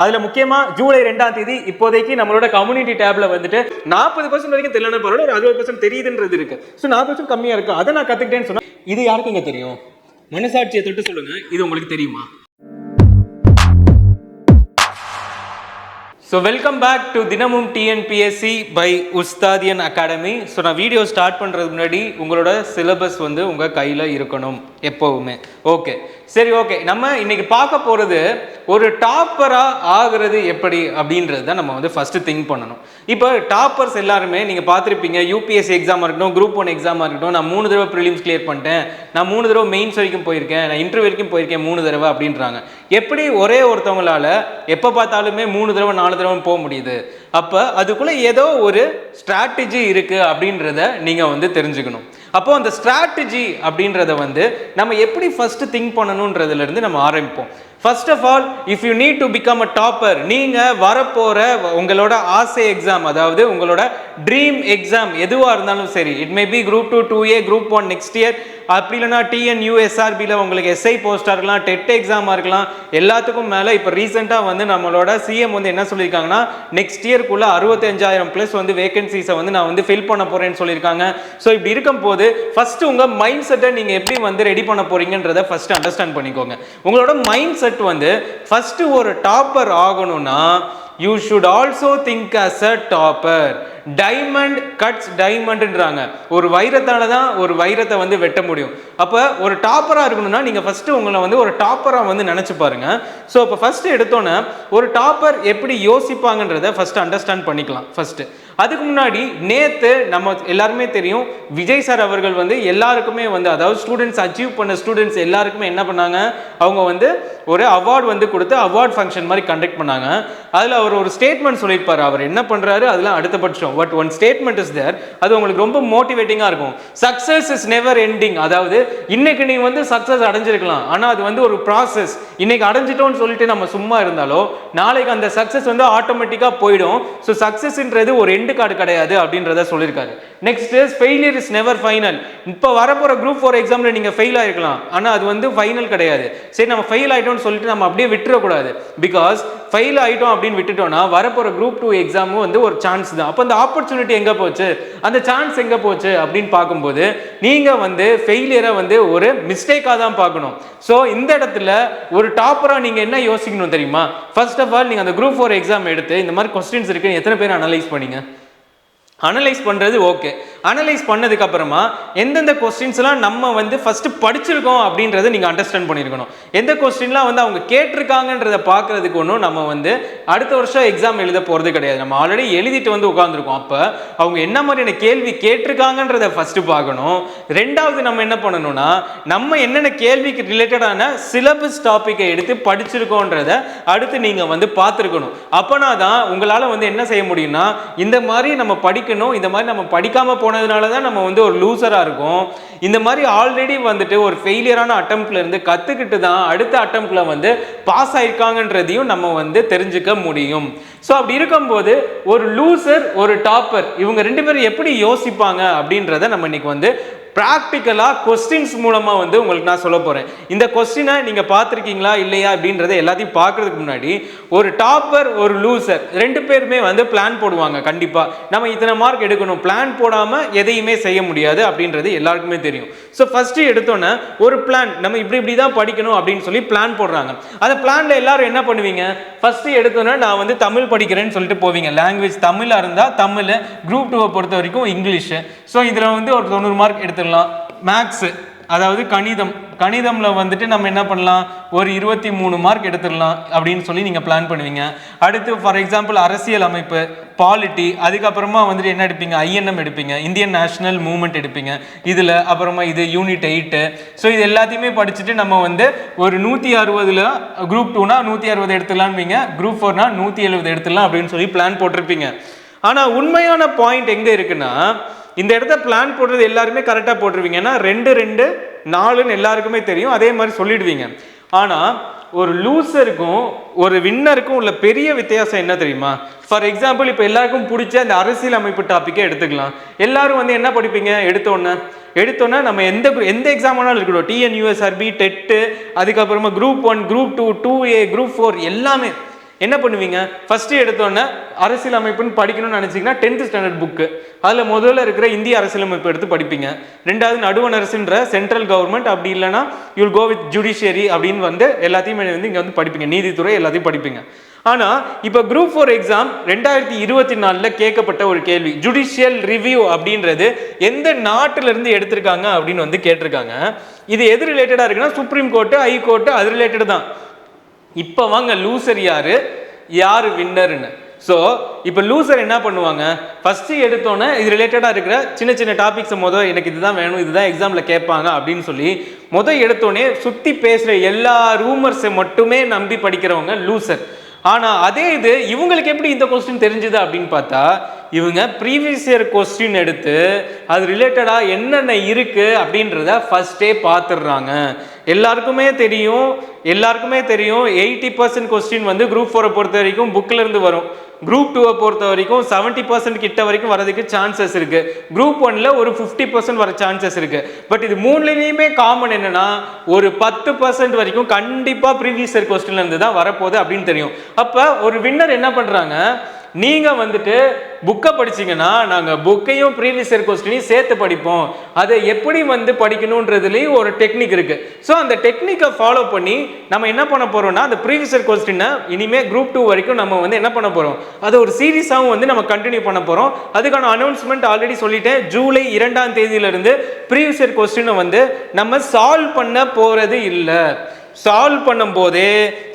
அதில் முக்கியமாக ஜூலை 2ஆம் தேதி இப்போதைக்கு நம்மளோட கம்யூனிட்டி டேப்ல வந்துட்டு 40% வரைக்கும் தெரியலன்னு பரவாயில்ல, ஒரு 60% தெரியுதுன்றது இருக்கு. ஸோ 40% கம்மியாக இருக்கு. அதை நான் கற்றுக்கிட்டேன்னு சொன்னால் இது யாருக்குங்க தெரியும்? மனசாட்சியை தொட்டு சொல்லுங்க, இது உங்களுக்கு தெரியுமா? ஸோ வெல்கம் பேக் டு தினமும் TNPSC by Ustaadiyan academy. So நான் வீடியோ ஸ்டார்ட் பண்ணுறதுக்கு முன்னாடி உங்களோட சிலபஸ் வந்து உங்கள் கையில் இருக்கணும் எப்போவுமே. ஓகே, சரி, ஓகே. நம்ம இன்னைக்கு பார்க்க போகிறது ஒரு டாப்பராக ஆகிறது எப்படி அப்படின்றது தான் நம்ம வந்து ஃபஸ்ட்டு திங்க் பண்ணணும். இப்போ டாப்பர்ஸ் எல்லாருமே நீங்கள் பார்த்துருப்பீங்க, யூபிஎஸ்சி எக்ஸாமாக இருக்கட்டும், குரூப் 1 எக்ஸாமாக இருக்கட்டும், நான் 3 தடவை ப்ரிலிம்ஸ் கிளியர் பண்ணிட்டேன், நான் 3 தடவை மெயின்ஸ் வரைக்கும் போயிருக்கேன், நான் இன்டர்வியூ வரைக்கும் போயிருக்கேன் 3 தடவை அப்படின்றாங்க. எப்படி ஒரே ஒருத்தவங்களால எப்போ பார்த்தாலுமே 3 தடவை 4 தடவை போக முடியுது? அப்போ அதுக்குள்ளே ஏதோ ஒரு ஸ்ட்ராட்டஜி இருக்குது அப்படின்றத நீங்கள் வந்து தெரிஞ்சுக்கணும். அப்போ அந்த ஸ்ட்ராட்டஜி அப்படின்றத வந்து நம்ம எப்படி ஃபர்ஸ்ட் திங்க் பண்ணணுன்றதுல இருந்து நம்ம ஆரம்பிப்போம். First of all, if you need to become a topper, நீங்கள் வரப்போகிற உங்களோட ஆசை எக்ஸாம், அதாவது உங்களோட ட்ரீம் எக்ஸாம் எதுவாக இருந்தாலும் சரி, it may be group 2, 2A, group 1 next year, அப்படி இல்லைனா TNUSRBயில் உங்களுக்கு எஸ்ஐ போஸ்டாக இருக்கலாம், டெட் எக்ஸாமாக இருக்கலாம். எல்லாத்துக்கும் மேலே இப்போ ரீசெண்டாக வந்து நம்மளோட சிஎம் வந்து என்ன சொல்லியிருக்காங்கன்னா, நெக்ஸ்ட் இயர்க்குள்ளே 65,000+ வந்து வேகன்சிஸை வந்து நான் வந்து ஃபில் பண்ண போகிறேன்னு சொல்லியிருக்காங்க. ஸோ இப்படி இருக்கும் போது ஃபஸ்ட்டு உங்கள் மைண்ட் செட்டை நீங்கள் எப்படி வந்து ரெடி பண்ண போகிறீங்கன்றதை ஃபஸ்ட்டு அண்டர்ஸ்டாண்ட் பண்ணிக்கோங்க. உங்களோட மைண்ட் செட் வந்து ஃபஸ்ட்டு ஒரு டாப்பர் ஆகணும்னா you should also think as a topper. Diamond cuts டைமண்ட்ன்றாங்க. ஒரு வைரத்தால தான் ஒரு வைரத்தை வந்து வெட்ட முடியும். அப்போ ஒரு டாப்பராக இருக்கணும்னா நீங்கள் ஃபஸ்ட்டு உங்களை வந்து ஒரு டாப்பராக வந்து நினச்சி பாருங்க. ஸோ இப்போ ஃபஸ்ட்டு எடுத்தோன்னே ஒரு டாப்பர் எப்படி யோசிப்பாங்கன்றதை ஃபஸ்ட்டு அண்டர்ஸ்டாண்ட் பண்ணிக்கலாம் ஃபஸ்ட்டு. அதுக்கு முன்னாடி நேற்று நம்ம எல்லாருமே தெரியும், விஜய் சார் அவர்கள் வந்து எல்லாருக்குமே வந்து, அதாவது ஸ்டூடெண்ட்ஸ் அச்சீவ் பண்ண ஸ்டூடெண்ட்ஸ் எல்லாருக்குமே என்ன பண்ணாங்க, அவங்க வந்து ஒரு அவார்டு வந்து கொடுத்து அவார்ட் ஃபங்க்ஷன் மாதிரி கண்டக்ட் பண்ணாங்க. அதில் அவர் ஒரு ஸ்டேட்மெண்ட் சொல்லியிருப்பார். அவர் என்ன பண்ணுறாரு அதெல்லாம் அடுத்த பட்சம். But one statement is there, அது உங்களுக்கு ரொம்ப மோட்டிவேட்டிங்காக இருக்கும். Success is never ending. அதாவது இன்னைக்கு நீ வந்து சக்ஸஸ் அடைஞ்சிருக்கலாம், ஆனால் அது வந்து ஒரு ப்ராசஸ். இன்னைக்கு அடைஞ்சிட்டோம்னு சொல்லிட்டு நம்ம சும்மா இருந்தாலோ நாளைக்கு அந்த சக்ஸஸ் வந்து ஆட்டோமேட்டிக்காக போயிடும். ஸோ சக்ஸஸ்ன்றது ஒரு எண்டு கார்டு கிடையாது அப்படின்றத சொல்லியிருக்காரு. Next is failure is never final. இப்போ வரப்போகிற குரூப் 4 எக்ஸாமில் நீங்கள் ஃபெயில் ஆகிருக்கலாம், ஆனால் அது வந்து ஃபைனல் கிடையாது. சரி, நம்ம ஃபெயில் ஆகிட்டோம்னு சொல்லிட்டு நம்ம அப்படியே விட்டுறக்கூடாது. பிகாஸ் ஃபெயில் ஆகிட்டோம் அப்படின்னு விட்டுட்டோம்னா வரப்போகிற குரூப் 2 எக்ஸாமும் வந்து ஒரு சான்ஸ் தான். அப்போ அந்த ஆப்பர்ச்சுனிட்டி எங்கே போச்சு, அந்த சான்ஸ் எங்கே போச்சு அப்படின்னு பார்க்கும்போது நீங்கள் வந்து ஃபெயிலியரை வந்து ஒரு மிஸ்டேக்காக தான் பார்க்கணும். ஸோ இந்த இடத்துல ஒரு டாப்பராக நீங்கள் என்ன யோசிக்கணும் தெரியுமா? ஃபர்ஸ்ட் ஆஃப் ஆல், நீங்கள் அந்த குரூப் 4 எக்ஸாம் எடுத்து இந்த மாதிரி கொஸ்டின்ஸ் இருக்குன்னு எத்தனை பேர் அனலைஸ் பண்ணீங்க? அனலைஸ் பண்ணுறது ஓகே. அனலைஸ் பண்ணதுக்கு அப்புறமா எந்தெந்த கொஸ்டின்ஸ்லாம் நம்ம வந்து ஃபஸ்ட்டு படிச்சிருக்கோம் அப்படின்றத நீங்கள் அண்டர்ஸ்டாண்ட் பண்ணியிருக்கணும். எந்த கொஸ்டின்லாம் வந்து அவங்க கேட்டிருக்காங்கன்றத பார்க்கறதுக்கு ஒன்றும் நம்ம வந்து அடுத்த வருஷம் எக்ஸாம் எழுத போகிறது கிடையாது. நம்ம ஆல்ரெடி எழுதிட்டு வந்து உட்காந்துருக்கோம். அப்போ அவங்க என்ன மாதிரியான கேள்வி கேட்டிருக்காங்கன்றத ஃபஸ்ட்டு பார்க்கணும். ரெண்டாவது நம்ம என்ன பண்ணணும்னா, நம்ம என்னென்ன கேள்விக்கு ரிலேட்டடான சிலபஸ் டாப்பிக்கை எடுத்து படிச்சிருக்கோன்றத அடுத்து நீங்கள் வந்து பார்த்துருக்கணும். அப்போனா தான் உங்களால் வந்து என்ன செய்ய முடியும்னா, இந்த மாதிரி நம்ம படிக்கணும், இந்த மாதிரி நம்ம படிக்காம போனதுனால தான் நம்ம வந்து ஒரு லூசரா இருக்கும். இந்த மாதிரி ஆல்ரெடி வந்துட்டு ஒரு ஃபெயிலியரான அட்டெம்ப்ட்ல இருந்து கத்துக்கிட்டு தான் அடுத்த அட்டெம்ப்ட்ல வந்து பாஸ் ஆயிருக்காங்கன்றதையும் நம்ம வந்து தெரிஞ்சுக்க முடியும். ஸோ அப்படி இருக்கும்போது ஒரு லூசர் ஒரு டாப்பர் இவங்க 2 பேரும் எப்படி யோசிப்பாங்க அப்படின்றத நம்ம இன்னைக்கு வந்து ப்ராக்டிக்கலாக கொஸ்டின்ஸ் மூலமாக வந்து உங்களுக்கு நான் சொல்ல போகிறேன். இந்த கொஸ்டினை நீங்கள் பார்த்துருக்கீங்களா இல்லையா அப்படின்றத எல்லாத்தையும் பார்க்குறதுக்கு முன்னாடி, ஒரு டாப்பர் ஒரு லூசர் 2 பேருமே வந்து பிளான் போடுவாங்க. கண்டிப்பாக நம்ம இத்தனை மார்க் எடுக்கணும், பிளான் போடாமல் எதையுமே செய்ய முடியாது அப்படின்றது எல்லாருக்குமே தெரியும். ஸோ ஃபஸ்ட்டு எடுத்தோன்னே ஒரு பிளான், நம்ம இப்படி தான் படிக்கணும் அப்படின்னு சொல்லி பிளான் போடுறாங்க. அந்த பிளானில் எல்லாரும் என்ன பண்ணுவீங்க, ஃபஸ்ட்டு எடுத்தோன்னே நான் வந்து தமிழ் படிக்கிறேன்னு சொல்லிட்டு போவீங்க. லாங்குவேஜ் தமிழாக இருந்தால் தமிழ், குரூப் 2 பொறுத்த வரைக்கும் இங்கிலீஷு. ஸோ இதில் வந்து ஒரு 90 மார்க் எடுத்துடலாம். மேக்ஸு, அதாவது கணிதமில் வந்துட்டு நம்ம என்ன பண்ணலாம், ஒரு 23 மார்க் எடுத்துடலாம் அப்படின்னு சொல்லி நீங்கள் பிளான் பண்ணுவீங்க. அடுத்து ஃபார் எக்ஸாம்பிள் அரசியல் அமைப்பு, பாலிட்டி, அதுக்கப்புறமா வந்துட்டு என்ன எடுப்பீங்க, INM எடுப்பீங்க, இந்தியன் நேஷனல் மூவ்மெண்ட் எடுப்பீங்க. இதில் அப்புறமா இது யூனிட் 8. ஸோ இது எல்லாத்தையுமே படிச்சுட்டு நம்ம வந்து ஒரு 160ல் குரூப் 2னா 160 எடுத்துடலான்வீங்க, குரூப் 4னா 170 எடுத்துடலாம் அப்படின்னு சொல்லி பிளான் போட்டிருப்பீங்க. ஆனால் உண்மையான பாயிண்ட் எங்கே இருக்குன்னா, இந்த இடத்த பிளான் போடுறது எல்லாருமே கரெக்டாக போட்டுருவீங்கன்னா 2, 2, 4ன்னு எல்லாருக்குமே தெரியும், அதே மாதிரி சொல்லிடுவீங்க. ஆனால் ஒரு லூசருக்கும் ஒரு வின்னருக்கும் உள்ள பெரிய வித்தியாசம் என்ன தெரியுமா? ஃபார் எக்ஸாம்பிள், இப்போ எல்லாருக்கும் பிடிச்ச அந்த அரசியல் அமைப்பு டாப்பிக்கே எடுத்துக்கலாம். எல்லாரும் வந்து என்ன படிப்பீங்க, எடுத்தோன்னே நம்ம எந்த எக்ஸாம் வேணாலும் இருக்கட்டும், TNUSRB, டெட்டு, அதுக்கப்புறமா குரூப் 1, குரூப் 2, 2A, குரூப் 4 எல்லாமே என்ன பண்ணுவீங்க? ஃபர்ஸ்ட் எடுத்தோன்னே அரசியல் அமைப்புன்னு படிக்கணும்னு நினைச்சீங்கன்னா 10th ஸ்டாண்டர்ட் புக்கு, அதில் முதல்ல இருக்கிற இந்திய அரசியலமைப்பு எடுத்து படிப்பீங்க. ரெண்டாவது நடுவண் அரசுன்ற சென்ட்ரல் கவர்மெண்ட், அப்படி இல்லைன்னா யூல் கோ வித் ஜுடிஷியரி அப்படின்னு வந்து எல்லாத்தையுமே வந்து இங்கே வந்து படிப்பீங்க, நீதித்துறை எல்லாத்தையும் படிப்பீங்க. ஆனா இப்ப குரூப் 4 எக்ஸாம் 2024 கேட்கப்பட்ட ஒரு கேள்வி, ஜுடிஷியல் ரிவ்யூ அப்படின்றது எந்த நாட்டில இருந்து எடுத்திருக்காங்க அப்படின்னு வந்து கேட்டிருக்காங்க. இது எது ரிலேட்டடா இருக்குன்னா சுப்ரீம் கோர்ட், ஹை கோர்ட், அது ரிலேட்டட் தான். இப்ப வாங்க லூசர் யாரு, யாரு வின்னர்னு. ஸோ இப்போ லூசர் என்ன பண்ணுவாங்க, ஃபர்ஸ்ட் எடுத்தோன்னே இது ரிலேட்டடாக இருக்கிற சின்ன சின்ன டாபிக்ஸை எனக்கு இதுதான் வேணும், இதுதான் எக்ஸாமில் கேட்பாங்க அப்படின்னு சொல்லி எடுத்தோடனே சுற்றி பேசுகிற எல்லா ரூமர்ஸை மட்டுமே நம்பி படிக்கிறவங்க லூசர். ஆனால் அதே இது இவங்களுக்கு எப்படி இந்த கொஸ்டின் தெரிஞ்சுது அப்படின்னு பார்த்தா, இவங்க ப்ரீவியஸ் இயர் கொஸ்டின் எடுத்து அது ரிலேட்டடாக என்னென்ன இருக்குது அப்படின்றத ஃபர்ஸ்டே பார்த்துடுறாங்க. எல்லாருக்குமே தெரியும் 80% கொஸ்டின் வந்து குரூப் 4 பொறுத்த வரைக்கும் புக்கில் இருந்து வரும். குரூப் 2 பொறுத்த வரைக்கும் 70% கிட்ட வரைக்கும் வரதுக்கு சான்சஸ் இருக்கு. குரூப் 1ல ஒரு 50% வர சான்சஸ் இருக்கு. பட் இது மூணுலையுமே காமன் என்னன்னா, ஒரு 10% வரைக்கும் கண்டிப்பா ப்ரீவியஸ் இயர் கொஸ்டின்ல இருந்து தான் வரப்போகுது அப்படின்னு தெரியும். அப்ப ஒரு வின்னர் என்ன பண்றாங்க, நீங்க வந்துட்டு புக்கை படிச்சீங்கன்னா நாங்க புக்கையும் ப்ரீவியஸ் இயர் கொஸ்டினையும் சேர்த்து படிப்போம், அதை எப்படி வந்து படிக்கணும்ன்றதுலேயும் ஒரு டெக்னிக் இருக்கு. ஸோ அந்த டெக்னிக்கை ஃபாலோ பண்ணி நம்ம என்ன பண்ண போறோம்னா, அந்த ப்ரீவியஸ் இயர் கொஸ்டினை இனிமே குரூப் 2 வரைக்கும் நம்ம வந்து என்ன பண்ண போறோம், அது ஒரு சீரீஸாகவும் வந்து நம்ம கண்டினியூ பண்ண போறோம். அதுக்கான அனௌன்ஸ்மெண்ட் ஆல்ரெடி சொல்லிட்டேன். ஜூலை 2ஆம் தேதியிலிருந்து ப்ரீவியஸ் இயர் கொஸ்டினை வந்து நம்ம சால்வ் பண்ண போறது இல்லை. சால்வ் பண்ணும் போதே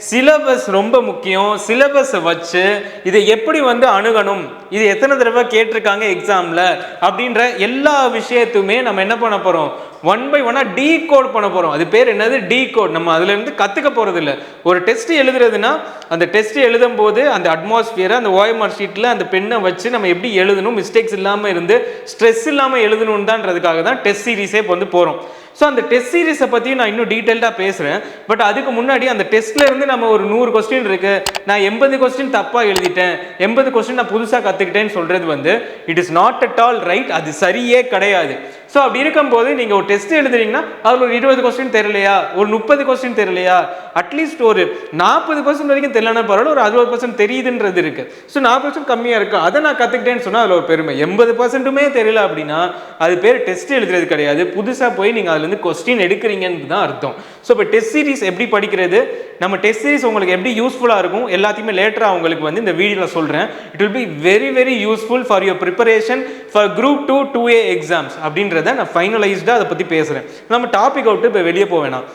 சிலபஸ் ரொம்ப முக்கியம். சிலபஸை வச்சு இதை எப்படி வந்து அணுகணும், இது எத்தனை தடவை கேட்டிருக்காங்க எக்ஸாம்ல அப்படின்ற எல்லா விஷயத்துமே நம்ம என்ன பண்ண போறோம், 1 by 1 டீகோட் பண்ண போறோம். அது பேர் என்னது, டீகோட். நம்ம அதுல இருந்து கத்துக்க போறது இல்லை. ஒரு டெஸ்ட் எழுதுறதுன்னா அந்த டெஸ்ட் எழுதும் போது அந்த அட்மாஸ்பியரை அந்த ஓஎம்ஆர் ஷீட்ல அந்த பெண்ணை வச்சு நம்ம எப்படி எழுதணும், மிஸ்டேக்ஸ் இல்லாம இருந்து ஸ்ட்ரெஸ் இல்லாம எழுதணும் தான்றதுக்காக தான் டெஸ்ட் சீரீஸே இப்போ வந்து போறோம். ஸோ அந்த டெஸ்ட் சீரீஸை பற்றி நான் இன்னும் டீட்டெயில்டாக பேசுகிறேன். பட் அதுக்கு முன்னாடி அந்த டெஸ்ட்ல இருந்து நம்ம ஒரு 100 கொஸ்டின் இருக்கு, நான் 80 கொஸ்டின் தப்பாக எழுதிட்டேன், 80 கொஸ்டின் நான் புதுசாக கற்றுக்கிட்டேன்னு சொல்கிறது வந்து it is not at all right. அது சரியே கிடையாது. ஸோ அப்படி இருக்கும்போது நீங்கள் ஒரு டெஸ்ட் எழுதுறீங்கன்னா அதில் ஒரு 20 கொஸ்டின் தெரியலையா, ஒரு 30 கொஸ்டின் தெரியலையா, அட்லீஸ்ட் ஒரு 40% வரைக்கும் தெரியலன்னா பரவாயில்ல, ஒரு 60% தெரியுதுன்றது இருக்கு. ஸோ 40% கம்மியாக இருக்கு, அதை நான் கற்றுக்கிட்டேன்னு சொன்னால் அதில் ஒரு பெருமை. 80%மே தெரியல அப்படின்னா அது பேர் டெஸ்ட் எழுதுறது கிடையாது. புதுசாக போய் நீங்கள் அதுலேருந்து கொஸ்டின் எடுக்கிறீங்கன்னு தான் அர்த்தம். ஸோ இப்போ டெஸ்ட் சீரிஸ் எப்படி படிக்கிறது, நம்ம டெஸ்ட் சீரிஸ் உங்களுக்கு எப்படி யூஸ்ஃபுல்லாக இருக்கும் எல்லாத்தையுமே லேட்டராக உங்களுக்கு வந்து இந்த வீடியோவில் சொல்கிறேன். It will be very very useful for your preparation for group 2 2A exams அப்படின்றத நான் ஃபைனலைஸ்டாக அதை பற்றி பேசுகிறேன். நம்ம டாபிக் அவுட்டு இப்போ வெளியே போவேணாம்.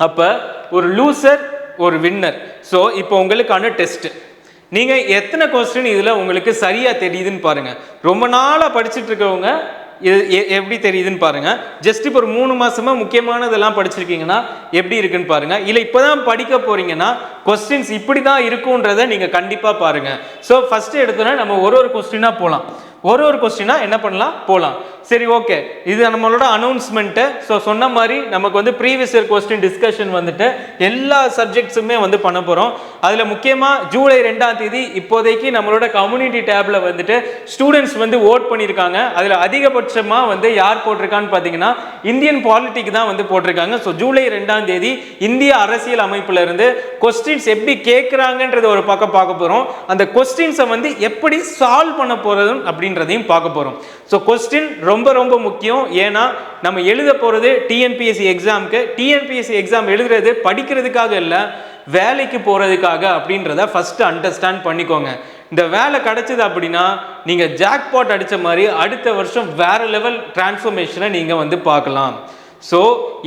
அப்போ ஒரு லூசர், ஒரு வின்னர். ஸோ இப்போ உங்களுக்கான டெஸ்ட், நீங்கள் எத்தனை கொஸ்டின் இதில் உங்களுக்கு சரியாக தெரியுதுன்னு பாருங்கள். ரொம்ப நாளாக படிச்சுட்டு இருக்கவங்க எப்படி தெரியுதுன்னு பாருங்க. ஜஸ்ட் இப்போ ஒரு 3 மாசமா முக்கியமானதெல்லாம் படிச்சிருக்கீங்கன்னா எப்படி இருக்குன்னு பாருங்க. இல்லை இப்போதான் படிக்க போறீங்கன்னா கொஸ்டின்ஸ் இப்படி தான் இருக்கும்ன்றதை நீங்க கண்டிப்பா பாருங்க. ஸோ ஃபர்ஸ்ட் எடுத்தோன்னா நம்ம ஒரு கொஸ்டினா போகலாம். ஒரு கொஸ்டினா என்ன பண்ணலாம், போகலாம். சரி, ஓகே, இது நம்மளோட அனௌன்ஸ்மெண்ட்டு. ஸோ சொன்ன மாதிரி நமக்கு வந்து ப்ரீவியஸ் இயர் கொஸ்டின் டிஸ்கஷன் வந்துட்டு எல்லா சப்ஜெக்ட்ஸுமே வந்து பண்ண போகிறோம். அதில் முக்கியமாக ஜூலை 2ஆம் தேதி இப்போதைக்கு நம்மளோட கம்யூனிட்டி டேப்ல வந்துட்டு ஸ்டூடெண்ட்ஸ் வந்து ஓட் பண்ணியிருக்காங்க. அதில் அதிகபட்சமாக வந்து யார் போட்டிருக்கான்னு பார்த்தீங்கன்னா இந்தியன் பாலிட்டிக் தான் வந்து போட்டிருக்காங்க. ஸோ ஜூலை 2ஆம் தேதி இந்திய அரசியல் அமைப்புல இருந்து கொஸ்டின்ஸ் எப்படி கேட்குறாங்கன்றது ஒரு பக்கம் பார்க்க போகிறோம். அந்த கொஸ்டின்ஸை வந்து எப்படி சால்வ் பண்ண போகிறது அப்படின்றதையும் பார்க்க போகிறோம். ஸோ கொஸ்டின் ரொம்ப ரொம்ப முக்கியம். ஏன்னா நம்ம எழுத போகிறது டிஎன்பிஎஸ்சி எக்ஸாமுக்கு. டிஎன்பிஎஸ்சி எக்ஸாம் எழுதுறது படிக்கிறதுக்காக இல்லை, வேலைக்கு போகிறதுக்காக அப்படின்றத ஃபஸ்ட்டு அண்டர்ஸ்டாண்ட் பண்ணிக்கோங்க. இந்த வேலை கிடைச்சது அப்படின்னா நீங்கள் ஜாக்பாட் அடித்த மாதிரி அடுத்த வருஷம் வேற லெவல் டிரான்ஸ்ஃபர்மேஷனை நீங்கள் வந்து பார்க்கலாம். ஸோ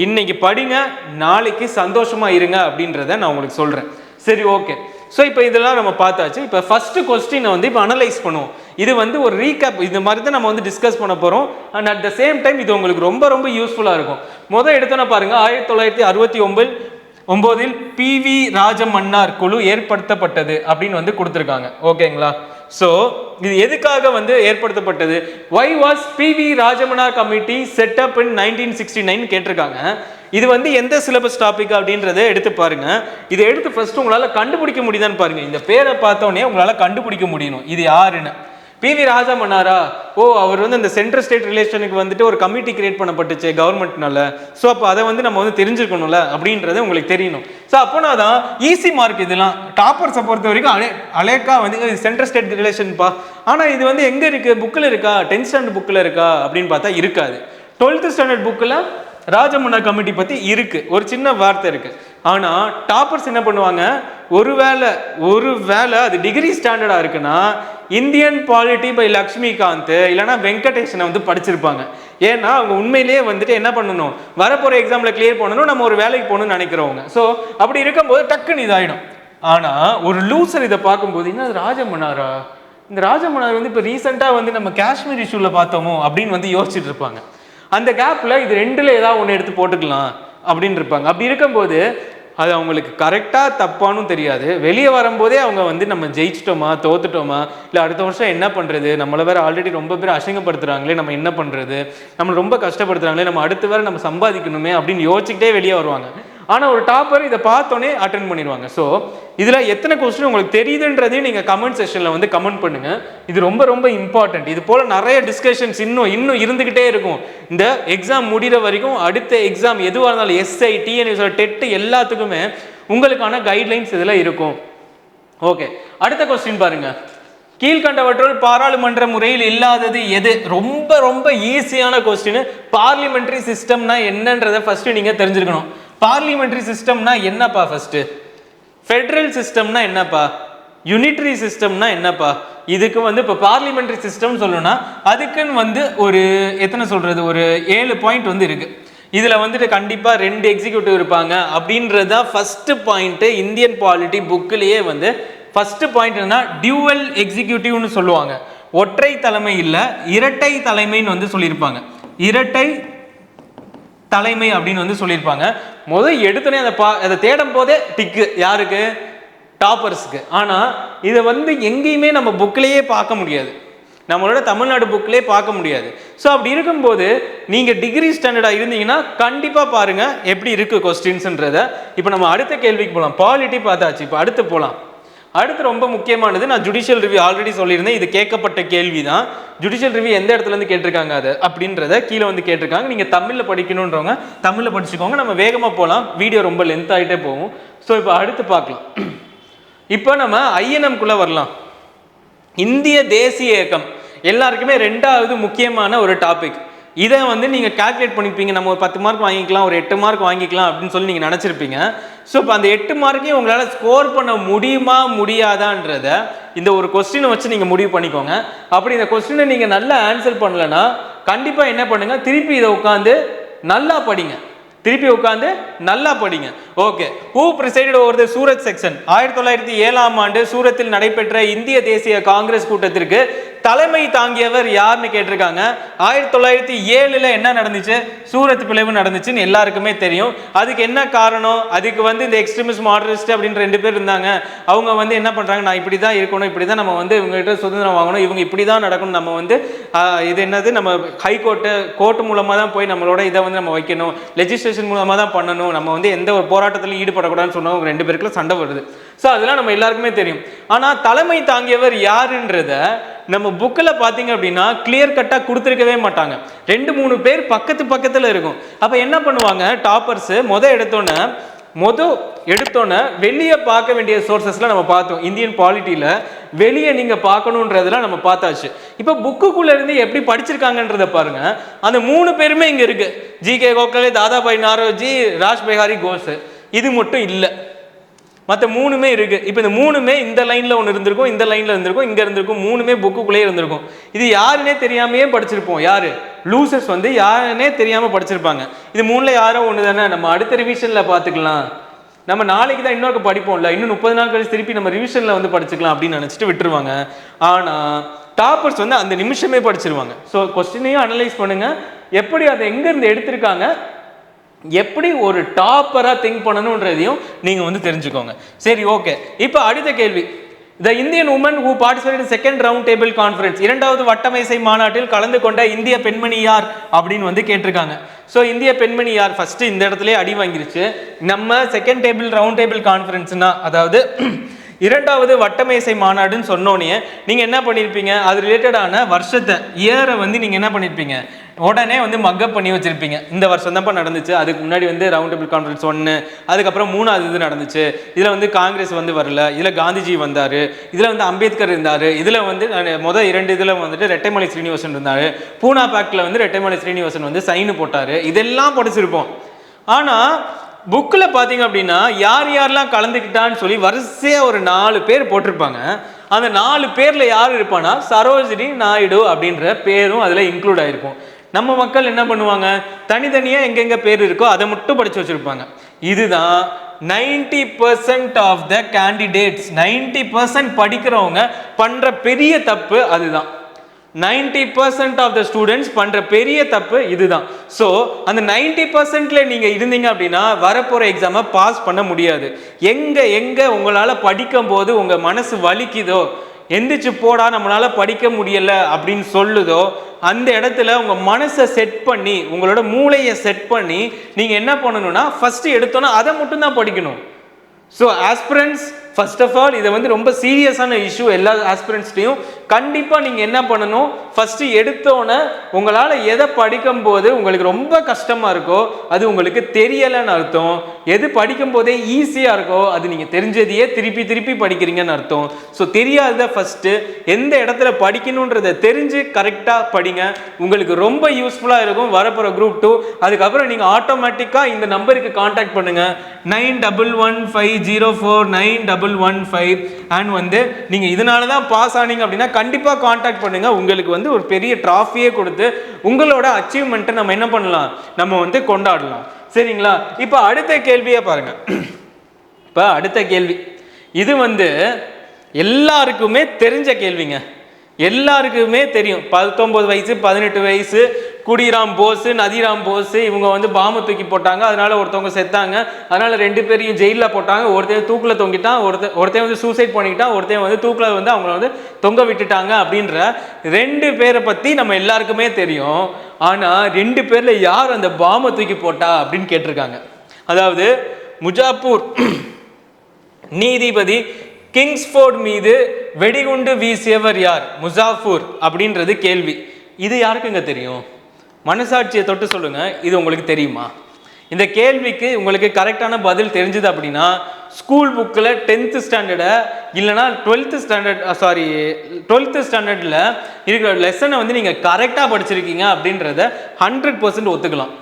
இன்னைக்கு படிங்க, நாளைக்கு சந்தோஷமாக இருங்க அப்படின்றத நான் உங்களுக்கு சொல்கிறேன். சரி, ஓகே. ஸோ இப்போ இதெல்லாம் நம்ம பார்த்தாச்சு. இப்போ ஃபர்ஸ்ட் கொஸ்டினை வந்து இப்போ அனலைஸ் பண்ணுவோம். இது வந்து ஒரு ரீகேப், இந்த மாதிரி தான் நம்ம வந்து டிஸ்கஸ் பண்ண போகிறோம். And at the same time இது உங்களுக்கு ரொம்ப ரொம்ப யூஸ்ஃபுல்லாக இருக்கும். முதல் எடுத்தோன்னா பாருங்க, 1969 PV ராஜமன்னார் குழு ஏற்படுத்தப்பட்டது அப்படின்னு வந்து கொடுத்துருக்காங்க. ஓகேங்களா? ஸோ இது எதுக்காக வந்து ஏற்படுத்தப்பட்டது, why was PV Rajamannar committee set up in 1969 கேட்டிருக்காங்க. இது வந்து எந்த சிலபஸ் டாபிக் அப்படின்றத எடுத்து பாருங்க. இதை எடுத்து ஃபர்ஸ்ட் உங்களால் கண்டுபிடிக்க முடியுதான்னு பாருங்க. இந்த பேரை பார்த்தோன்னே உங்களால் கண்டுபிடிக்க முடியணும் இது யாருன்னு. PV ராஜா மன்னாரா, ஓ அவர் வந்து இந்த சென்ட்ரல் ஸ்டேட் ரிலேஷனுக்கு வந்துட்டு ஒரு கமிட்டி கிரியேட் பண்ணப்பட்டுச்சு கவர்மெண்ட்னால, ஸோ அப்போ அதை வந்து நம்ம வந்து தெரிஞ்சுக்கணும்ல அப்படின்றது உங்களுக்கு தெரியணும். ஸோ அப்போனா தான் ஈஸி மார்க் இதெல்லாம். டாப்பர்ஸை பொறுத்த வரைக்கும் அலேக்கா வந்து சென்ட்ரல் ஸ்டேட் ரிலேஷன்ப்பா, ஆனால் இது வந்து எங்கே இருக்குது, புக்கில் இருக்கா, 10th ஸ்டாண்டர்ட் புக்கில் இருக்கா அப்படின்னு பார்த்தா இருக்காது. 12th ஸ்டாண்டர்ட் புக்கில் ராஜமுன்னா கமிட்டி பற்றி இருக்கு, ஒரு சின்ன வார்த்தை இருக்கு. ஆனால் டாப்பர்ஸ் என்ன பண்ணுவாங்க, ஒருவேளை அது டிகிரி ஸ்டாண்டர்டாக இருக்குன்னா இந்தியன் பாலிட்டி பை லக்ஷ்மிகாந்த் இல்லைனா வெங்கடேஷனை வந்து படிச்சிருப்பாங்க. ஏன்னா அவங்க உண்மையிலேயே வந்துட்டு என்ன பண்ணணும், வரப்போகிற எக்ஸாமில் கிளியர் பண்ணணும், நம்ம ஒரு வேலைக்கு போகணும்னு நினைக்கிறவங்க. ஸோ அப்படி இருக்கும்போது டக்குன்னு இதாகிடும். ஆனால் ஒரு லூசர் இதை பார்க்கும்போது என்ன ராஜமன்னாரா, இந்த ராஜமன்னார் வந்து இப்போ ரீசெண்டாக வந்து நம்ம காஷ்மீர் இஷ்யூவில் பார்த்தோமோ அப்படின்னு வந்து யோசிச்சுட்டு இருப்பாங்க. அந்த கேப்பில் இது ரெண்டில் ஏதாவது ஒன்று எடுத்து போட்டுக்கலாம் அப்படின்னு இருப்பாங்க. அப்படி இருக்கும்போது அது அவங்களுக்கு கரெக்டாக தப்பானு தெரியாது. வெளியே வரும்போதே அவங்க வந்து நம்ம ஜெயிச்சிட்டோமா தோத்துட்டோமா, இல்லை அடுத்த வருஷம் என்ன பண்ணுறது, நம்மளை வேறு ஆல்ரெடி ரொம்ப பேர் அசிங்கப்படுத்துகிறாங்களே, நம்ம என்ன பண்ணுறது, நம்மளை ரொம்ப கஷ்டப்படுத்துகிறாங்களே, நம்ம அடுத்த வேறு நம்ம சம்பாதிக்கணுமே அப்படின்னு யோசிச்சுக்கிட்டே வெளியே வருவாங்க. ஆனால் ஒரு டாப்பர் இதை பார்த்தோன்னே அட்டென்ட் பண்ணிடுவாங்க. ஸோ இதில் எத்தனை கொஸ்டின் உங்களுக்கு தெரியுதுன்றதையும் நீங்கள் கமெண்ட் செக்ஷனில் வந்து கமெண்ட் பண்ணுங்கள். இது ரொம்ப ரொம்ப இம்பார்ட்டன்ட். இது போல் நிறைய டிஸ்கஷன்ஸ் இன்னும் இருந்துக்கிட்டே இருக்கும் இந்த எக்ஸாம் முடிகிற வரைக்கும். அடுத்த எக்ஸாம் எதுவாக இருந்தாலும் SI, TNPSC, TET எல்லாத்துக்குமே உங்களுக்கான கைட்லைன்ஸ் இதில் இருக்கும். ஓகே, அடுத்த கொஸ்டின் பாருங்க. கீழ்கண்டவற்றுள் பாராளுமன்ற முறையில் இல்லாதது எது? ரொம்ப ரொம்ப ஈஸியான கொஸ்டின். பார்லிமெண்ட்ரி சிஸ்டம்னா என்னன்றதை ஃபர்ஸ்ட் நீங்க தெரிஞ்சிருக்கணும். பார்லிமெண்ட்ரி சிஸ்டம்னா என்னப்பா, ஃபர்ஸ்ட் ஃபெடரல் சிஸ்டம்னா என்னப்பா, யூனிட்டரி சிஸ்டம்னா என்னப்பா. இதுக்கு வந்து இப்போ பார்லிமெண்ட்ரி சிஸ்டம் சொல்லணும்னா அதுக்குன்னு வந்து ஒரு எத்தனை சொல்றது, ஒரு 7 பாயிண்ட் வந்து இருக்கு. இதில் வந்துட்டு கண்டிப்பாக 2 எக்ஸிக்யூட்டிவ் இருப்பாங்க அப்படின்றது தான் ஃபர்ஸ்ட் பாயிண்ட். இந்தியன் பாலிட்டி புக்கிலேயே வந்து ஃபர்ஸ்ட் பாயிண்ட் என்னன்னா டியூவல் எக்ஸிக்யூட்டிவ்னு சொல்லுவாங்க. ஒற்றை தலைமை இல்லை, இரட்டை தலைமைன்னு வந்து சொல்லியிருப்பாங்க. இரட்டை தலைமை அப்படின்னு வந்து சொல்லியிருப்பாங்க. முதல் எடுத்தோடனே அதை தேடும் போதே டிக்கு யாருக்கு, டாப்பர்ஸுக்கு. ஆனால் இதை வந்து எங்கேயுமே நம்ம புக்கிலேயே பார்க்க முடியாது, நம்மளோட தமிழ்நாடு புக்கிலே பார்க்க முடியாது. ஸோ அப்படி இருக்கும்போது நீங்கள் டிகிரி ஸ்டாண்டர்டாக இருந்தீங்கன்னா கண்டிப்பாக பாருங்கள் எப்படி இருக்குது கொஸ்டின்ஸுன்றதை. இப்போ நம்ம அடுத்த கேள்விக்கு போகலாம். பாலிட்டி பார்த்தாச்சு, இப்போ அடுத்து போகலாம். அடுத்து ரொம்ப முக்கியமானது, நான் ஜுடிஷியல் ரிவ்யூ ஆல்ரெடி சொல்லியிருந்தேன், இது கேட்கப்பட்ட கேள்வி தான். ஜுடிஷியல் ரிவ்யூ எந்த இடத்துலேருந்து கேட்டிருக்காங்க அது அப்படின்றத கீழே வந்து கேட்டிருக்காங்க. நீங்கள் தமிழில் படிக்கணுன்றவங்க தமிழில் படிச்சுக்கோங்க. நம்ம வேகமாக போகலாம், வீடியோ ரொம்ப லென்த் ஆகிட்டே போகும். ஸோ இப்போ அடுத்து பார்க்கலாம். இப்போ நம்ம INM-குள்ளே வரலாம். இந்திய தேசிய இயக்கம் எல்லாருக்குமே 2வது முக்கியமான ஒரு டாபிக். இதை வந்து நீங்கள் கால்குலேட் பண்ணிப்பீங்க, நம்ம ஒரு 10 மார்க் வாங்கிக்கலாம், ஒரு 8 மார்க் வாங்கிக்கலாம் அப்படின்னு சொல்லி நீங்கள் நினச்சிருப்பீங்க. ஸோ இப்போ அந்த 8 மார்க்கையும் உங்களால் ஸ்கோர் பண்ண முடியுமா முடியாதான்றத இந்த ஒரு கொஸ்டினை வச்சு நீங்கள் முடிவு பண்ணிக்கோங்க. அப்படி இந்த கொஸ்டினை நீங்கள் நல்லா ஆன்சர் பண்ணலைன்னா கண்டிப்பாக என்ன பண்ணுங்கள், திருப்பி இதை உட்காந்து நல்லா படிங்க. Okay, who presided over the Surat section? 1907ஆம் ஆண்டு சூரத்தில் நடைபெற்ற இந்திய தேசிய காங்கிரஸ் கூட்டத்திற்கு தலைமை தாங்கியவர் யாருன்னு கேட்டிருக்காங்க. 1907 என்ன நடந்துச்சு, சூரத் பிளவு நடந்துச்சுன்னு எல்லாருக்குமே தெரியும். அதுக்கு என்ன காரணம், அதுக்கு வந்து இந்த எக்ஸ்ட்ரீமிஸ்ட் மாடரலிஸ்ட் அப்படின்னு 2 பேர் இருந்தாங்க. அவங்க வந்து என்ன பண்றாங்க, நான் இப்படி தான் இருக்கணும், இப்படி தான் நம்ம வந்து இவங்ககிட்ட சுதந்திரம் வாங்கணும், இவங்க இப்படி தான் நடக்கணும், நம்ம வந்து இது என்னது, நம்ம கோர்ட் மூலமாக தான் போய் நம்மளோட இதை வந்து நம்ம வைக்கணும், லெஜிஸ்லேஷன் மூலமாக தான் பண்ணணும், நம்ம வந்து எந்த ஒரு போராட்டத்திலும் ஈடுபடக்கூடாதுன்னு சொன்னவங்க 2 பேருக்குள்ள சண்டை வருது. ஸோ அதெல்லாம் நம்ம எல்லாருக்குமே தெரியும். ஆனால் தலைமை தாங்கியவர் யாருன்றத நம்ம புக்கில் பார்த்தீங்க அப்படின்னா கிளியர் கட்டாக கொடுத்துருக்கவே மாட்டாங்க. 2-3 பேர் பக்கத்தில் இருக்கும். அப்போ என்ன பண்ணுவாங்க டாப்பர்ஸு, எடுத்தோன்னே வெளியே பார்க்க வேண்டிய சோர்சஸ்லாம் நம்ம பார்த்தோம். இந்தியன் பாலிட்டியில் வெளியே நீங்கள் பார்க்கணுன்றதெல்லாம் நம்ம பார்த்தாச்சு. இப்போ புக்குக்குள்ளே இருந்து எப்படி படிச்சிருக்காங்கன்றதை பாருங்க. அந்த 3 பேருமே இங்கே இருக்கு. GK கோகலே, தாதாபாய் நாரோஜி, ராஜ் பிஹாரி கோஸ். இது மட்டும் இல்லை, மற்ற 3மே இருக்கு. இப்போ இந்த 3மே இந்த லைன்ல ஒன்று இருந்திருக்கும், இந்த லைன்ல இருந்திருக்கும், இங்க இருந்திருக்கும். 3மே புக்குக்குள்ளே இருந்திருக்கும். இது யாருன்னே தெரியாமையே படிச்சிருப்போம். யாரு லூசர்ஸ் வந்து யாருன்னே தெரியாம படிச்சிருப்பாங்க. இது 3ல யாரோ ஒன்று தானே, நம்ம அடுத்த ரிவிஷன்ல பார்த்துக்கலாம், நம்ம நாளைக்கு தான் இன்னொரு படிப்போம்ல, இன்னும் 30 நாள் கழிச்சு திருப்பி நம்ம ரிவிஷன்ல வந்து படிச்சுக்கலாம் அப்படின்னு நினைச்சிட்டு விட்டுருவாங்க. ஆனா டாப்பர்ஸ் வந்து அந்த நிமிஷமே படிச்சிருவாங்க. ஸோ கொஸ்டினையும் அனலைஸ் பண்ணுங்க, எப்படி அதை எங்க இருந்து எடுத்திருக்காங்க, எப்படி ஒரு டாப்பரா திங்க் பண்ணணும்ன்றதையும் நீங்க வந்து தெரிஞ்சுக்கோங்க. சரி, ஓகே. இப்போ அடுத்த கேள்வி. The Indian woman who participated in second round table conference, 2வது வட்டமேசை மாநாட்டில் கலந்து கொண்ட இந்திய பெண்மணி யார் அப்படின்னு வந்து கேட்டிருக்காங்க. ஸோ இந்திய பெண்மணி யார், ஃபர்ஸ்ட் இந்த இடத்துல அடி வாங்கிருச்சு. நம்ம செகண்ட் ரவுண்ட் டேபிள் கான்ஃபரன்ஸ்னா, அதாவது இரண்டாவது வட்டமேசை மாநாடுன்னு சொன்னோன்னே நீங்கள் என்ன பண்ணியிருப்பீங்க, அது ரிலேட்டடான வருஷத்தை இயரை வந்து நீங்கள் என்ன பண்ணியிருப்பீங்க, உடனே வந்து மக்கப் பண்ணி வச்சிருப்பீங்க. இந்த வருஷம் தான்ப்பா நடந்துச்சு, அதுக்கு முன்னாடி வந்து ரவுண்ட் டேபிள் கான்ஃபரன்ஸ் 1, அதுக்கப்புறம் 3வது இது நடந்துச்சு, இதில் வந்து காங்கிரஸ் வந்து வரல, இதில் காந்திஜி வந்தார், இதில் வந்து அம்பேத்கர் இருந்தார், இதில் வந்து முதல் 2 இதில் வந்துட்டு ரெட்டைமலை ஸ்ரீனிவாசன் இருந்தார், பூனா பேக்டில் வந்து ரெட்டைமலை ஸ்ரீனிவாசன் வந்து சைனு போட்டார், இதெல்லாம் படிச்சிருப்போம். ஆனால் புக்கில் பார்த்தீங்க அப்படின்னா யார் யாரெல்லாம் கலந்துக்கிட்டான்னு சொல்லி வரிசையாக ஒரு 4 பேர் போட்டிருப்பாங்க. அந்த 4 பேரில் யார் இருப்பானா சரோஜினி நாயுடு அப்படின்ற பேரும் அதில் இன்க்ளூட் ஆகிருக்கும். நம்ம மக்கள் என்ன பண்ணுவாங்க, தனித்தனியாக எங்கெங்கே பேர் இருக்கோ அதை மட்டும் படித்து வச்சுருப்பாங்க. இதுதான் 90% ஆஃப் த கேண்டிடேட்ஸ், 90% படிக்கிறவங்க பண்ணுற பெரிய தப்பு. அதுதான் 90% ஆஃப் த ஸ்டூடெண்ட்ஸ் பண்ற பெரிய தப்பு இதுதான். ஸோ அந்த 90%ல நீங்க இருந்தீங்க அப்படின்னா வரப்போற எக்ஸாமை பாஸ் பண்ண முடியாது. எங்க உங்களால படிக்கும் போது உங்க மனசு வலிக்குதோ, எந்திரிச்சு போடா நம்மளால படிக்க முடியல அப்படின்னு சொல்லுதோ, அந்த இடத்துல உங்க மனசை செட் பண்ணி உங்களோட மூளையை செட் பண்ணி நீங்க என்ன பண்ணணும்னா ஃபர்ஸ்ட் எடுத்தோன்னா அதை மட்டும் தான் படிக்கணும். So aspirants first of all இதை வந்து ரொம்ப சீரியஸான இஷ்யூ எல்லா ஆஸ்பிரன்ஸ்டையும். கண்டிப்பாக நீங்கள் என்ன பண்ணணும், ஃபஸ்ட்டு எடுத்தோன்னே உங்களால் எதை படிக்கும் போது உங்களுக்கு ரொம்ப கஷ்டமாக இருக்கோ அது உங்களுக்கு தெரியலைன்னு அர்த்தம். எது படிக்கும் போதே ஈஸியாக இருக்கோ அது நீங்கள் தெரிஞ்சதையே திருப்பி திருப்பி படிக்கிறீங்கன்னு அர்த்தம். ஸோ தெரியாததை ஃபஸ்ட்டு எந்த இடத்துல படிக்கணுன்றதை தெரிஞ்சு கரெக்டாக படிங்க, உங்களுக்கு ரொம்ப யூஸ்ஃபுல்லாக இருக்கும் வரப்போகிற குரூப் 2. அதுக்கப்புறம் நீங்கள் ஆட்டோமேட்டிக்காக இந்த நம்பருக்கு கான்டாக்ட் பண்ணுங்கள் 9115049115 அண்ட் வந்து நீங்கள் இதனால தான் பாஸ் ஆனீங்க அப்படின்னா கண்டிப்பாக கான்டாக்ட் பண்ணுங்க. உங்களுக்கு வந்து ஒரு பெரிய ட்ராஃபியே கொடுத்து உங்களோட அச்சீவ்மெண்ட்டை நம்ம என்ன பண்ணலாம், நம்ம வந்து கொண்டாடலாம். சரிங்களா? இப்போ அடுத்த கேள்வியை பாருங்க. இப்போ அடுத்த கேள்வி இது வந்து எல்லாருக்குமே தெரிஞ்ச கேள்விங்க. எல்லாருக்குமே தெரியும். 19 வயசு 18 வயசு குடிராம் போஸ், நதிராம் போஸ் இவங்க வந்து பாம்பு தூக்கி போட்டாங்க, அதனால ஒருத்தவங்க செத்தாங்க, அதனால 2 பேரையும் ஜெயிலில் போட்டாங்க. ஒருத்தன் தூக்கில் தொங்கிட்டான், ஒருத்தன் வந்து சூசைட் பண்ணிக்கிட்டான், ஒருத்தன் வந்து தூக்கில் வந்து அவங்கள வந்து தொங்க விட்டுட்டாங்க. அப்படின்ற 2 பேரை பற்றி நம்ம எல்லாருக்குமே தெரியும். ஆனால் 2 பேரில் யார் அந்த பாம்பை தூக்கி போட்டா அப்படின்னு கேட்டிருக்காங்க. அதாவது முஜாப்பூர் நீதிபதி கிங்ஸ்ஃபோர்ட் மீது வெடிகுண்டு வீசியவர் யார், முசாஃபூர் அப்படின்றது கேள்வி. இது யாருக்குங்க தெரியும்? மனசாட்சியை தொட்டு சொல்லுங்க, இது உங்களுக்கு தெரியுமா? இந்த கேள்விக்கு உங்களுக்கு கரெக்டான பதில் தெரிஞ்சது அப்படின்னா ஸ்கூல் புக்கில் 10th ஸ்டாண்டர்டை இல்லைனா 12th ஸ்டாண்டர்டில் இருக்கிற லெசனை வந்து நீங்கள் கரெக்டாக படிச்சிருக்கீங்க அப்படின்றத 100% ஒத்துக்கலாம்.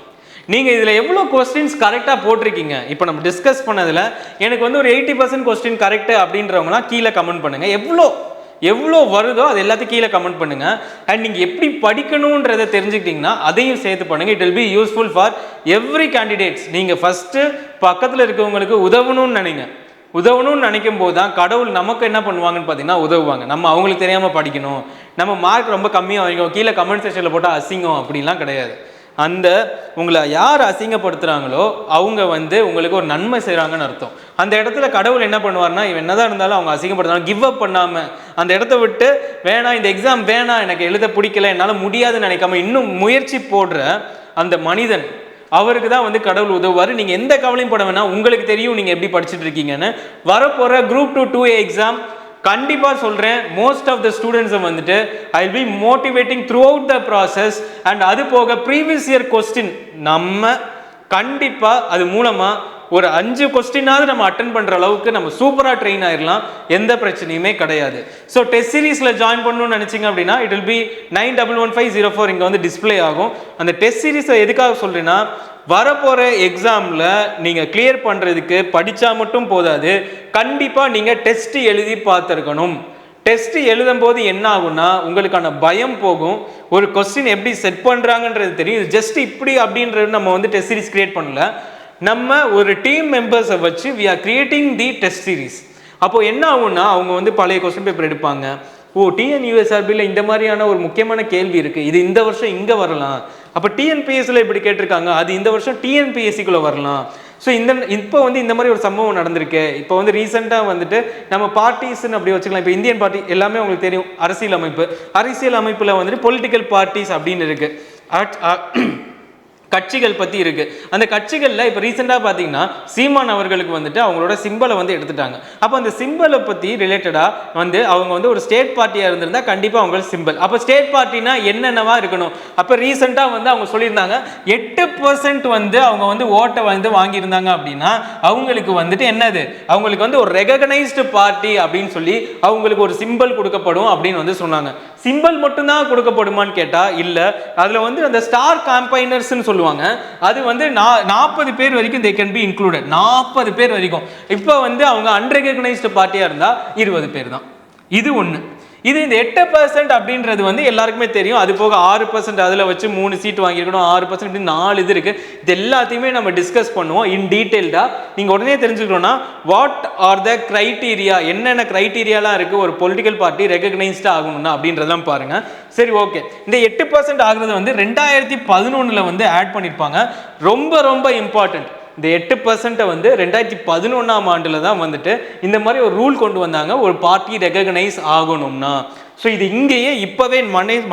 நீங்கள் இதில் எவ்வளோ கொஸ்டின்ஸ் கரெக்டாக போட்டிருக்கீங்க, இப்போ நம்ம டிஸ்கஸ் பண்ணதில் எனக்கு வந்து ஒரு 80% கொஸ்டின் கரெக்டு அப்படின்றவங்களாம் கீழே கமெண்ட் பண்ணுங்கள். எவ்வளோ வருதோ அது எல்லாத்தையும் கீழே கமெண்ட் பண்ணுங்கள். அண்ட் நீங்கள் எப்படி படிக்கணுன்றதை தெரிஞ்சுக்கிட்டிங்கன்னா அதையும் சேர்த்து பண்ணுங்கள். It will be useful for every candidates. நீங்கள் ஃபஸ்ட்டு பக்கத்தில் இருக்கவங்களுக்கு உதவணும்னு நினைக்கும் போது தான் கடவுள் நமக்கு என்ன பண்ணுவாங்கன்னு பார்த்தீங்கன்னா உதவுவாங்க. நம்ம அவங்களுக்கு தெரியாமல் படிக்கணும், நம்ம மார்க் ரொம்ப கம்மியாக வாங்கிக்கணும், கீழே கமெண்ட் செக்ஷனில் போட்டால் அசிங்கம் அப்படின்லாம் கிடையாது. அந்த உங்களை யார் அசிங்கப்படுத்துகிறாங்களோ அவங்க வந்து உங்களுக்கு ஒரு நன்மை செய்கிறாங்கன்னு அர்த்தம். அந்த இடத்துல கடவுள் என்ன பண்ணுவார்னா, இவன் என்னதான் இருந்தாலும் அவங்க அசிங்கப்படுத்தாலும் கிவ் அப் பண்ணாமல் அந்த இடத்த விட்டு வேணாம் இந்த எக்ஸாம் வேணாம் எனக்கு எழுத பிடிக்கல என்னால் முடியாதுன்னு நினைக்காம இன்னும் முயற்சி போடுற அந்த மனிதன் அவருக்கு தான் வந்து கடவுள் உதவுவார். நீங்கள் எந்த கவலையும் பட வேணாம், உங்களுக்கு தெரியும் நீங்கள் எப்படி படிச்சுட்டு இருக்கீங்கன்னு. வரப்போகிற குரூப் 2 2A எக்ஸாம் கண்டிப்பாக சொல்கிறேன், மோஸ்ட் ஆஃப் த ஸ்டூடெண்ட்ஸை வந்துட்டு I will be motivating through out the process. And அது போக ப்ரீவியஸ் இயர் கொஸ்டின் நம்ம கண்டிப்பாக அது மூலமாக ஒரு 5 கொஸ்டினாவது நம்ம அட்டன் பண்ணுற அளவுக்கு நம்ம சூப்பராக ட்ரெயின் ஆயிடலாம், எந்த பிரச்சனையுமே கிடையாது. ஸோ டெஸ்ட் சீரீஸில் ஜாயின் பண்ணணும்னு நினச்சிங்க அப்படின்னா இட் வில் பி 911504 இங்கே வந்து டிஸ்பிளே ஆகும். அந்த டெஸ்ட் சீரீஸை எதுக்காக சொல்கிறேன்னா, வரப்போகிற எக்ஸாமில் நீங்கள் கிளியர் பண்ணுறதுக்கு படித்தா மட்டும் போதாது, கண்டிப்பாக நீங்கள் டெஸ்ட் எழுதி பார்த்துருக்கணும். டெஸ்ட் எழுதும் போது என்ன ஆகும்னா உங்களுக்கான பயம் போகும். ஒரு கொஸ்டின் எப்படி செட் பண்ணுறாங்கன்றது தெரியும். ஜஸ்ட் இப்படி அப்படின்றது நம்ம வந்து டெஸ்ட் சீரிஸ் கிரியேட் பண்ணல, நம்ம ஒரு டீம் மெம்பர்ஸை வச்சு we are creating the test series. அப்போது என்ன ஆகும்னா அவங்க வந்து பழைய கொஸ்டின் பேப்பர் எடுப்பாங்க. டிஎன்யூஎஸ்ஆர்பியில் இந்த மாதிரியான ஒரு முக்கியமான கேள்வி இருக்குது, இது இந்த வருஷம் இங்கே வரலாம், அப்போ டிஎன்பிஎஸ்சியில் இப்படி கேட்டிருக்காங்க, அது இந்த வருஷம் டிஎன்பிஎஸ்சிக்குள்ளே வரலாம். ஸோ இப்போ வந்து இந்த மாதிரி ஒரு சம்பவம் நடந்திருக்கு. இப்போ வந்து ரீசெண்டாக வந்துட்டு நம்ம பார்ட்டிஸ்ன்னு அப்படி வச்சுக்கலாம். இப்போ இந்தியன் பார்ட்டி எல்லாமே உங்களுக்கு தெரியும், அரசியல் அமைப்பில் வந்துட்டு பொலிட்டிக்கல் பார்ட்டிஸ் அப்படின்னு இருக்குது. கட்சிகள் பற்றி இருக்குது. அந்த கட்சிகளில் இப்போ ரீசெண்டாக பார்த்தீங்கன்னா சீமான் அவர்களுக்கு வந்துட்டு அவங்களோட சிம்பலை வந்து எடுத்துட்டாங்க. அப்போ அந்த சிம்பலை பற்றி ரிலேட்டடாக வந்து அவங்க வந்து ஒரு ஸ்டேட் பார்ட்டியாக இருந்திருந்தால் கண்டிப்பாக அவங்களுக்கு சிம்பிள். அப்போ ஸ்டேட் பார்ட்டினா என்னென்னவா இருக்கணும்? அப்போ ரீசெண்டாக வந்து அவங்க சொல்லியிருந்தாங்க 8% வந்து அவங்க வந்து ஓட்டை வந்து வாங்கியிருந்தாங்க அப்படின்னா அவங்களுக்கு வந்துட்டு என்னது, அவங்களுக்கு வந்து ஒரு ரெகக்னைஸ்டு பார்ட்டி அப்படின்னு சொல்லி அவங்களுக்கு ஒரு சிம்பிள் கொடுக்கப்படும் அப்படின்னு வந்து சொன்னாங்க. சிம்பிள் மட்டும்தான் கொடுக்கப்படுமான்னு கேட்டால் இல்லை. அதில் வந்து அந்த ஸ்டார் கேம்பைனர்ஸ்ன்னு சொல்லுவாங்க. அது வந்து 40 பேர் வரைக்கும் they can be included. 40 பேர் வரைக்கும். இப்போ வந்து அவங்க அன்ரெகக்னைஸ்டு பார்ட்டியா இருந்தா 20 பேர் தான். இது ஒண்ணு. இது இந்த 8% அப்படின்றது வந்து எல்லாருக்குமே தெரியும். அது போக 6% அதில் வச்சு 3 சீட் வாங்கியிருக்கணும், 6% 4 இது இருக்கு. இது எல்லாத்தையுமே நம்ம டிஸ்கஸ் பண்ணுவோம் இன் டீட்டெயில்டா. நீங்க உடனே தெரிஞ்சுக்கணும்னா வாட் ஆர் த கிரைட்டீரியா, என்னென்ன கிரைட்டீரியாலாம் இருக்கு ஒரு பொலிட்டிக்கல் பார்ட்டி ரெகக்னைஸ்டா ஆகணும்னா அப்படின்றதெல்லாம் பாருங்க. சரி, ஓகே. இந்த 8% ஆகுறது வந்து 2011 வந்து ஆட் பண்ணியிருப்பாங்க. ரொம்ப ரொம்ப இம்பார்ட்டன்ட். இந்த 8% வந்து 2011ஆம் ஆண்டுல தான் வந்துட்டு இந்த மாதிரி ஒரு ரூல் கொண்டு வந்தாங்க, ஒரு பார்ட்டி ரெகக்னைஸ் ஆகணும்னா. ஸோ இது இங்கேயே இப்போவே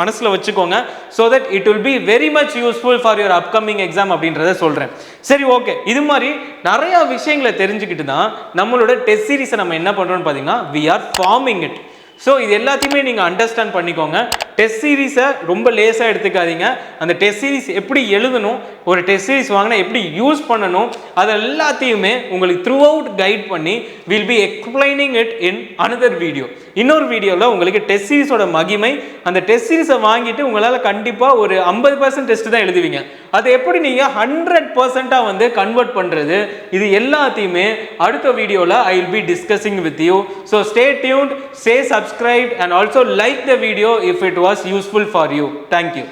மனசில் வச்சுக்கோங்க. So that it will be very much useful for your upcoming exam அப்படின்றத சொல்கிறேன். சரி, ஓகே. இது மாதிரி நிறையா விஷயங்களை தெரிஞ்சுக்கிட்டு தான் நம்மளோட டெஸ்ட் சீரீஸை நம்ம என்ன பண்ணுறோம்னு பார்த்தீங்கன்னா we are forming it. So இது எல்லாத்தையுமே நீங்கள் அண்டர்ஸ்டாண்ட் பண்ணிக்கோங்க. டெஸ்ட் சீரீஸை ரொம்ப லேசாக எடுத்துக்காதீங்க. அந்த டெஸ்ட் சீரீஸ் எப்படி எழுதணும், ஒரு டெஸ்ட் சீரீஸ் வாங்கினா எப்படி யூஸ் பண்ணணும், அது எல்லாத்தையுமே உங்களுக்கு த்ரூ அவுட் கைட் பண்ணி will be explaining it in another video. இன்னொரு வீடியோவில் உங்களுக்கு டெஸ்ட் சீரீஸோட மகிமை, அந்த டெஸ்ட் சீரீஸை வாங்கிட்டு உங்களால் கண்டிப்பாக ஒரு 50% டெஸ்ட் தான் எழுதுவீங்க. அதை எப்படி நீங்கள் 100% வந்து கன்வெர்ட் பண்ணுறது, இது எல்லாத்தையுமே அடுத்த வீடியோவில் I will be discussing with you. So stay tuned, stay subscribed and also like the video if it was useful for you. Thank you.